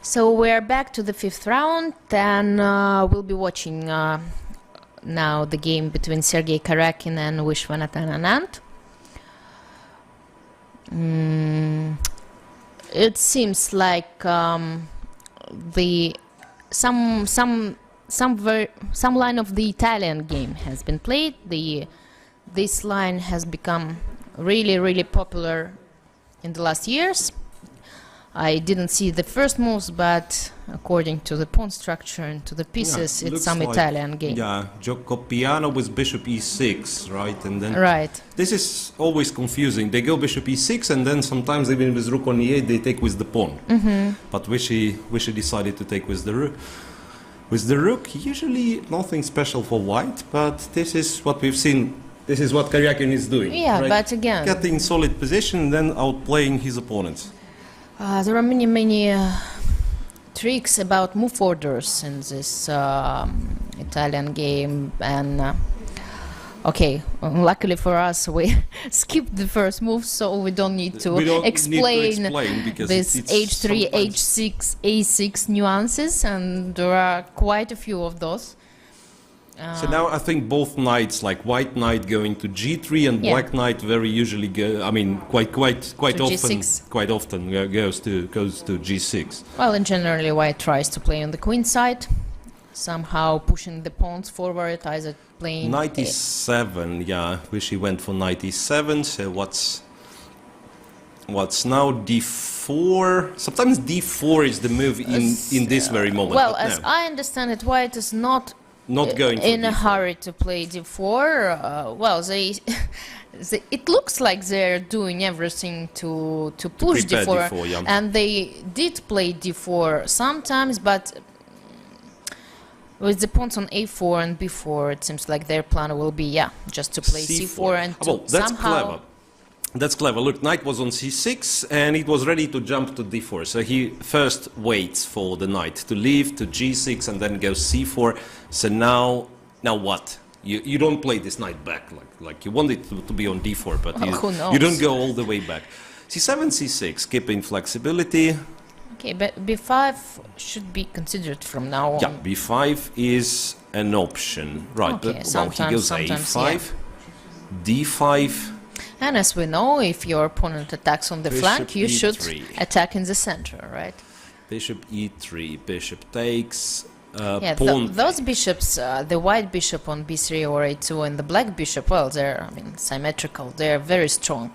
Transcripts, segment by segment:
So we're back to the fifth round, and we'll be watching now the game between Sergey Karjakin and Viswanathan Anand. It seems like some line of the Italian game has been played. This line has become really popular in the last years. I didn't see the first moves, but according to the pawn structure and to the pieces, it's some like Italian game. Yeah, gioco piano with bishop e6, right? And then this is always confusing. They go bishop e6, and then sometimes even with rook on e8, they take with the pawn. But Vishy decided to take with the rook. With the rook, usually nothing special for white, but this is what we've seen. This is what Karjakin is doing. Yeah, right? But again, getting solid position and then outplaying his opponents. There are many tricks about move orders in this Italian game, and okay, luckily for us, we skipped the first move, so we don't need to explain this h3, h6, a6 nuances, and there are quite a few of those. So now I think both knights, like white knight going to g3 and black knight, very usually go. I mean, quite often, goes to g6. Well, and generally white tries to play on the queen side, somehow pushing the pawns forward, either playing knight e7. Yeah, Vishy went for knight e7. So what's now d4? Sometimes d4 is the move in this very moment. Well, as I understand it, white is not going in a d4. hurry to play d4. Well, it looks like they're doing everything to push d4, and they did play d4 sometimes, but with the pawns on a4 and b4, it seems like their plan will be just to play c4 and that's clever. That's clever. Look, knight was on c6 and it was ready to jump to d4. So he first waits for the knight to leave to g6 and then goes c4. So now what? You don't play this knight back like you want it to be on d4, but you don't go all the way back. c7, c6, keeping flexibility. Okay, but b5 should be considered from now on. Yeah, b5 is an option, right? Okay, but, well, he goes a5, d5. And as we know, if your opponent attacks on the flank, you should attack in the center, right? Bishop e3, bishop takes, those bishops, the white bishop on b3 or a2 and the black bishop, well, they're symmetrical. They're very strong.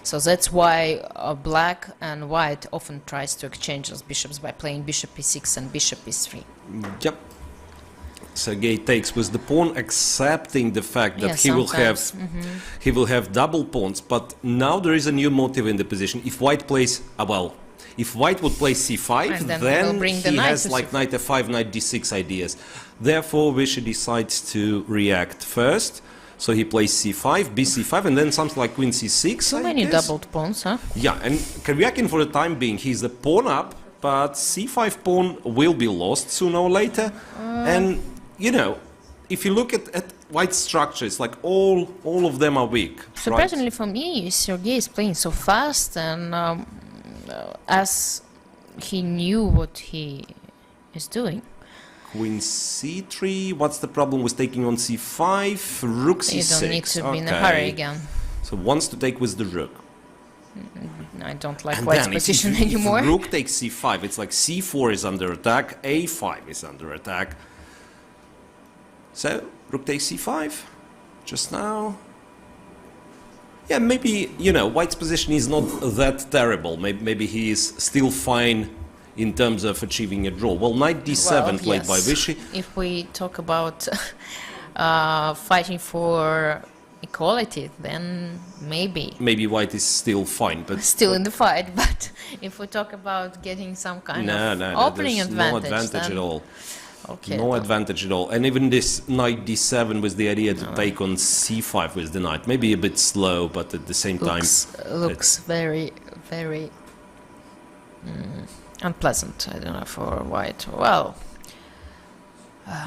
So that's why black and white often tries to exchange those bishops by playing bishop e6 and bishop e3. Yep. Sergey takes with the pawn, accepting the fact that he will have double pawns. But now there is a new motive in the position. If white plays if white would play c5, then he has like knight f5, knight d6 ideas. Therefore, Vishy decides to react first. So he plays c5, bc5, and then something like queen c6. So many doubled pawns, huh? Yeah, and Karjakin for the time being, he's the pawn up, but c5 pawn will be lost sooner or later. And you know, if you look at white's structure, it's like all of them are weak. Surprisingly for me, Sergey is playing so fast, and as he knew what he is doing. Queen c3, what's the problem with taking on c5? Rook c6. You don't need to be in a hurry again. So wants to take with the rook. I don't like white's position anymore. If rook takes c5, it's like c4 is under attack, a5 is under attack. So, rook takes c5, just now. Yeah, maybe, white's position is not that terrible. Maybe he is still fine in terms of achieving a draw. Well, knight d7 played by Vishy. If we talk about fighting for equality, then maybe. Maybe white is still fine, but... Still in the fight, but if we talk about getting some kind of opening advantage... No advantage at all. Okay, no advantage at all. And even this knight d7 with the idea to take on c5 with the knight. Maybe a bit slow, but at the same time... Looks very unpleasant, I don't know, for white. Well...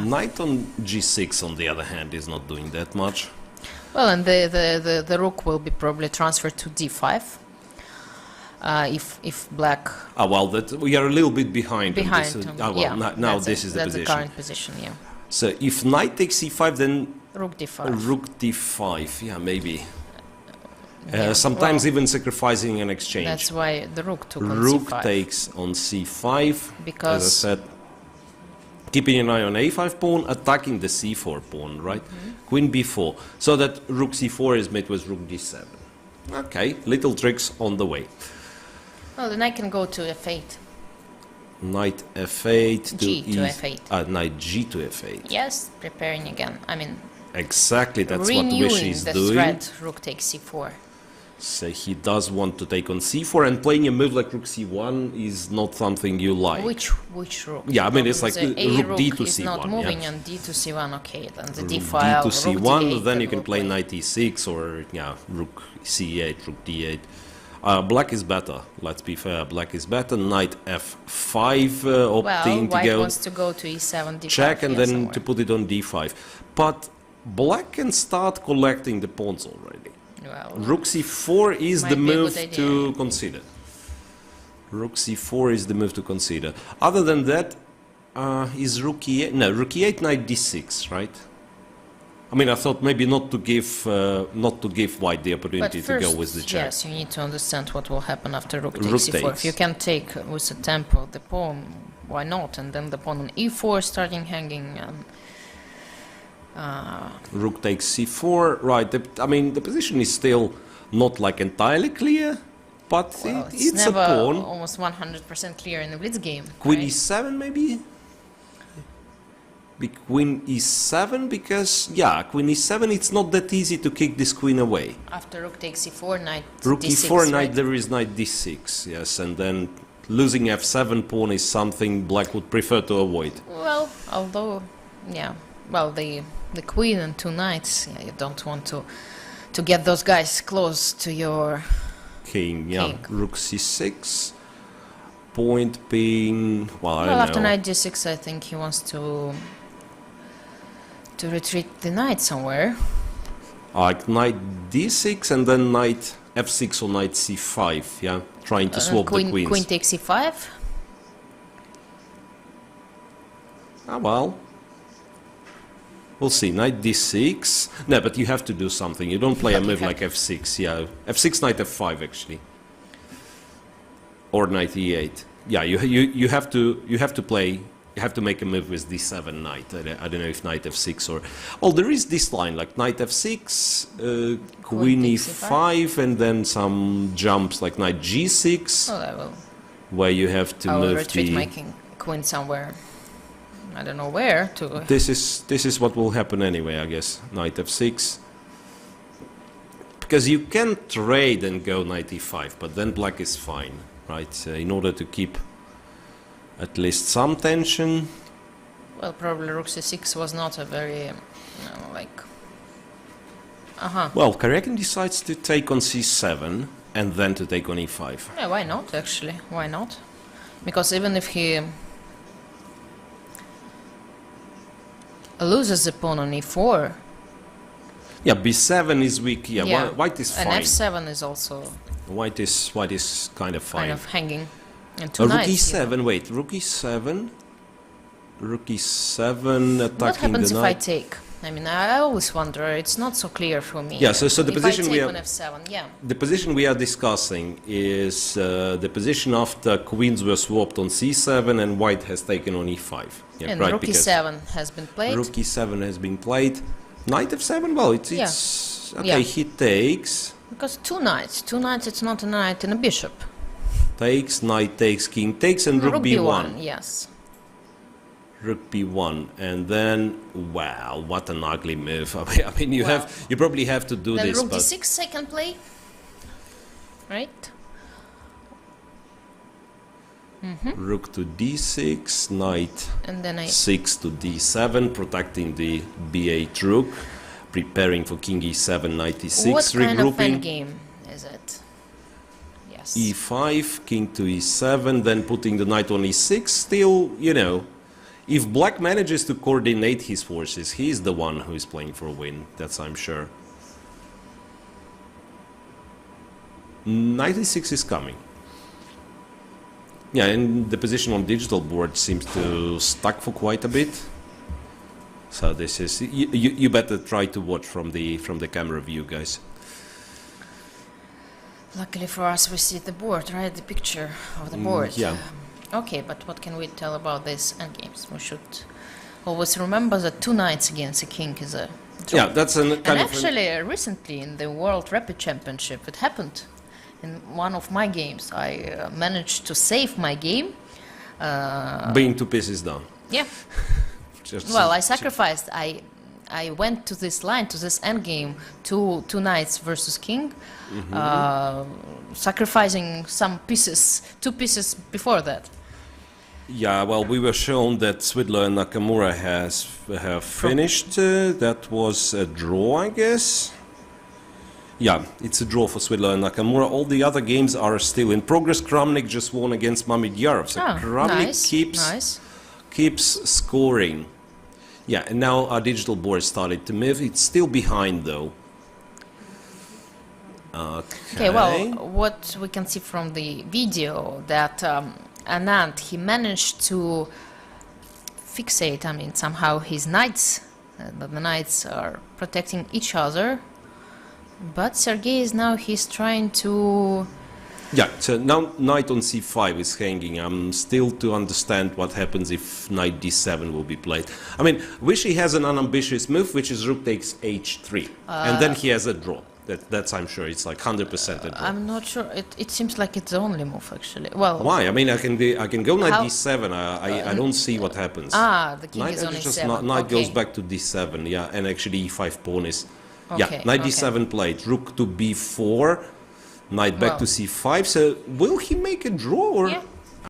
Knight on g6, on the other hand, is not doing that much. Well, and the rook will be probably transferred to d5. if black... well, that we are a little bit behind. Behind. Now this is the that's position. The current position, yeah. So if knight takes c5, then Rook d5. rook d5, yeah, maybe. Yeah, Sometimes even sacrificing an exchange. That's why the rook took on Rook c5. takes on c5, Because... as I said, keeping an eye on a5 pawn, attacking the c4 pawn, right? Queen b4, so that rook c4 is met with rook d7. Okay, little tricks on the way. Well, then I can go to f8. Knight f8 G to f8. Knight g to f8. Yes, preparing again. I mean, exactly, that's what renewing Wish is the doing. threat. Rook takes c4. So he does want to take on c4, and playing a move like rook c1 is not something you like. Which rook? Yeah, I mean it's like the rook d to is c1. not moving, yeah. and d to c1. Okay, then the Rook d d file. to c1, rook d8, then you can will play knight e6 or rook c8, rook d8. Black is better. Let's be fair. Black is better. Knight f5, opting white to go wants to go to e7, d5. check, and yeah, then somewhere. to put it on d5. But black can start collecting the pawns already. Well, Rook c4 is might the be a good move idea, to yeah. consider. Rook c4 is the move to consider. Other than that, is rook e8? No, rook e8, knight d6, right? I mean, I thought maybe not to give white the opportunity but first, to go with the check. yes, you need to understand what will happen after rook Rook takes e4. takes. If you can take with a tempo the pawn, why not? And then the pawn on e4 starting hanging. And, Rook takes c4, right? I mean, the position is still not like entirely clear, but well, it's a never pawn. almost 100% clear in the blitz game. Queen right? e7 maybe? Queen e7 because, yeah, queen e7, it's not that easy to kick this queen away. After rook takes e4, knight Rook d6, e4, right? knight, there is knight d6, yes, and then losing f7 pawn is something black would prefer to avoid. Well, although, yeah, well, the queen and two knights, yeah, you don't want to get those guys close to your King, yeah, king. rook c6, point being, well, I Well, don't after know. knight g6, I think he wants to retreat the knight somewhere. Like knight d6 and then knight f6 or knight c5, yeah, trying to swap the queens. Queen takes e5. Well, we'll see. Knight d6. No, but you have to do something. You don't play a move like f6. Yeah, f6, knight f5 actually, or knight e8. Yeah, you have to play. You have to make a move with d7 knight. I don't know if knight f6 or... Oh, there is this line, like knight f6, queen e5, and then some jumps like knight g6, Well, I will. where you have to I will move retreat the... my queen somewhere. I don't know where to. This is what will happen anyway, I guess. Knight f6. Because you can trade and go knight e5, but then black is fine, right? In order to keep at least some tension. Well, probably rook c6 was not a very, like... Well, Karjakin decides to take on c7 and then to take on e5. Yeah, why not, actually? Why not? Because even if he loses the pawn on e4... Yeah, b7 is weak. Yeah, yeah, white is fine. and f7 is also White is kind of fine. kind of hanging. And two Rook knights, e7, wait, rook e7... Rook e7 attacking What happens the if knight. I take? I mean, I always wonder. It's not so clear for me. Yeah, so the if position I we take are... on f7, yeah. The position we are discussing is the position after queens were swapped on c7 and white has taken on e5. Yeah, And right, rook because e7 has been played. rook e7 has been played. Knight f7, well, it's Yeah. okay. Yeah. He takes, Because two knights, it's not a knight and a bishop. takes, knight takes, king takes, and rook b1. Yes. Rook b1, and then wow, what an ugly move. I mean, you Wow. you probably have to do Then this, rook but d6 I can play. Right? rook to d6, knight And then I... 6 to d7, protecting the b8 rook, preparing for king e7, knight e6, What kind of regrouping. endgame is it? Yes. e5, king to e7, then putting the knight on e6. Still, you know, if black manages to coordinate his forces, he is the one who is playing for a win. That's I'm sure. Knight e6 is coming. Yeah, and the position on digital board seems to stuck for quite a bit. So this is you better try to watch from the camera view, guys. Luckily for us, we see the board, right? The picture of the board. Yeah. Okay, but what can we tell about this endgames? We should always remember that 2 knights against a king is a draw. Yeah, that's kind and of. actually, recently in the World Rapid Championship, it happened. In one of my games, I managed to save my game. Being 2 pieces down. Yeah. Well, I sacrificed. I went to this line, to this endgame, two knights versus king, sacrificing some pieces, 2 pieces before that. Yeah, well, we were shown that Swidler and Nakamura have finished. That was a draw, I guess. Yeah, it's a draw for Swidler and Nakamura. All the other games are still in progress. Kramnik just won against Mamedyarov. So Kramnik keeps scoring. Yeah, and now our digital board started to move. It's still behind, though. Okay, well, what we can see from the video that Anand, he managed to fixate, I mean, somehow his knights. The knights are protecting each other. But Sergey is now, he's trying to... Yeah, so now knight on c5 is hanging. I'm still to understand what happens if knight d7 will be played. I mean, wish he has an unambitious move, which is rook takes h3. And then he has a draw. That's, I'm sure, it's like 100% a draw. I'm not sure. It seems like it's the only move, actually. Well, why? I mean, I can go knight d7. I don't see what happens. The king is on e7. Knight goes back to d7, yeah, and actually e5 pawn is... Yeah, knight d7 played, rook to b4, knight back to c5. So will he make a draw? Or? Yeah.